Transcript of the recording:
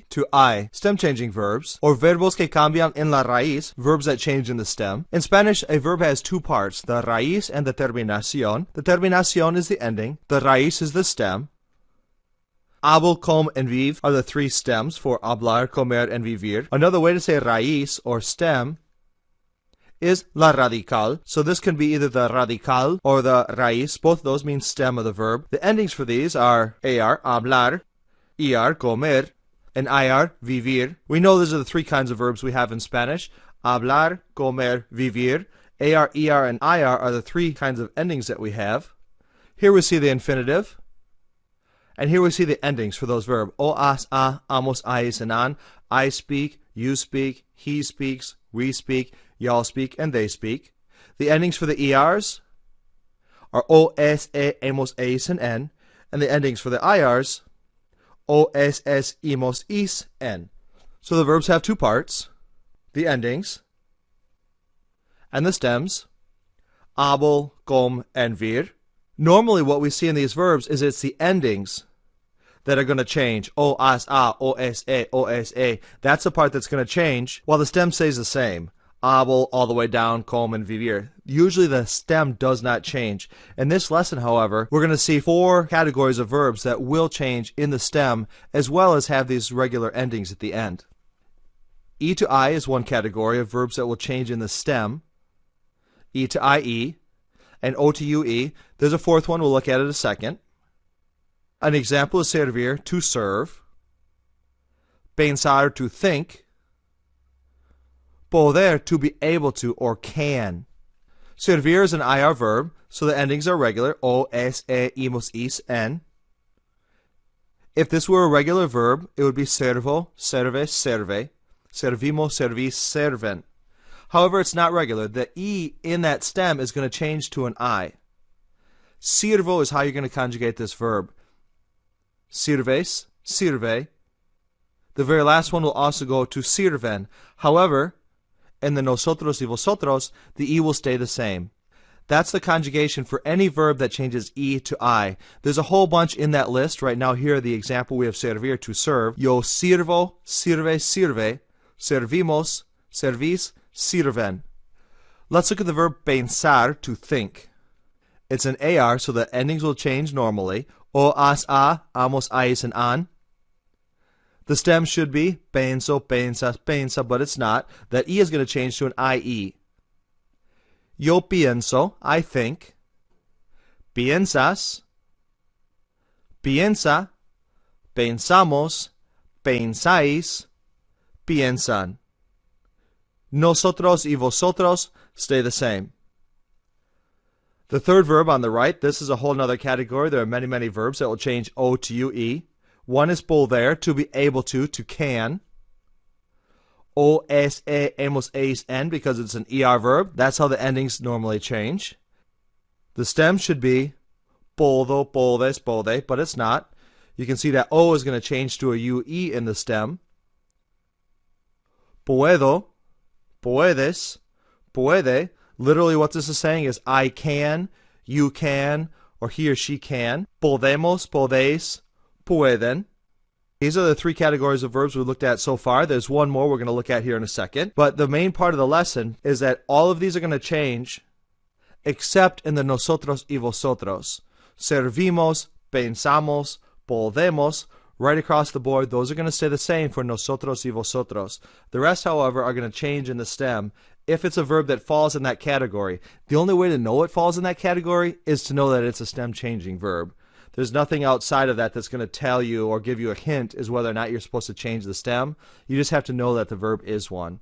to I, stem-changing verbs, or verbos que cambian en la raíz, verbs that change in the stem. In Spanish, a verb has two parts, the raíz and the terminación. The terminación is the ending, the raíz is the stem. Hablo, come, and vive are the three stems for hablar, comer, and vivir. Another way to say raíz, or stem, is la radical. So this can be either the radical or the raíz. Both of those mean stem of the verb. The endings for these are ar, hablar, ir, comer, and ir, vivir. We know those are the three kinds of verbs we have in Spanish. Hablar, comer, vivir. Ar, ir, and ir are the three kinds of endings that we have. Here we see the infinitive. And here we see the endings for those verbs. O, as, a, amos, ais, and an. I speak, you speak, he speaks, we speak, y'all speak, and they speak. The endings for the ERs are O, S, E, emos, eis, and en. And the endings for the IRs, O, S, S, imos, is, en. So the verbs have two parts, the endings and the stems, hablo, come, and vir. Normally what we see in these verbs is it's the endings that are going to change. O, as, a, o, s, e, o, s, e. That's the part that's going to change, while the stem stays the same. Hablo all the way down, come, and vivir. Usually the stem does not change. In this lesson, however, we're going to see 4 categories of verbs that will change in the stem, as well as have these regular endings at the end. E to I is one category of verbs that will change in the stem. E to IE, and O to UE. There's a fourth one, we'll look at it in a second. An example is servir, to serve. Pensar, to think. Poder, to be able to or can. Servir is an IR verb, so the endings are regular. O, s, e, imos, is, en. If this were a regular verb, it would be servo, serve, serve. Servimos, servis, serven. However, it's not regular. The E in that stem is going to change to an I. Sirvo is how you're going to conjugate this verb. Sirves, sirve. The very last one will also go to sirven. However, in the nosotros y vosotros, the E will stay the same. That's the conjugation for any verb that changes E to I. There's a whole bunch in that list. Right now, here, the example we have servir, to serve. Yo sirvo, sirve, sirve. Servimos, servis, sirven. Let's look at the verb pensar, to think. It's an AR, so the endings will change normally. O, as, a, amos, ais, and an. The stem should be penso, pensas, pensa, but it's not. That E is going to change to an IE. Yo pienso, I think. Piensas, piensa, pensamos, pensáis, piensan. Nosotros y vosotros stay the same. The third verb on the right, this is a whole other category. There are many, many verbs that will change O to UE. One is poder, to be able to can. O, s, e, hemos, eis, en, because it's an ER verb. That's how the endings normally change. The stem should be puedo, puedes, puede, but it's not. You can see that O is going to change to a UE in the stem. Puedo, puedes, puede. Literally what this is saying is I can, you can, or he or she can. Podemos, podéis, pueden. These are the 3 categories of verbs we looked at so far. There's one more we're going to look at here in a second. But the main part of the lesson is that all of these are going to change except in the nosotros y vosotros. Servimos, pensamos, podemos. Right across the board, those are going to stay the same for nosotros y vosotros. The rest, however, are going to change in the stem if it's a verb that falls in that category. The only way to know it falls in that category is to know that it's a stem-changing verb. There's nothing outside of that that's going to tell you or give you a hint as whether or not you're supposed to change the stem. You just have to know that the verb is one.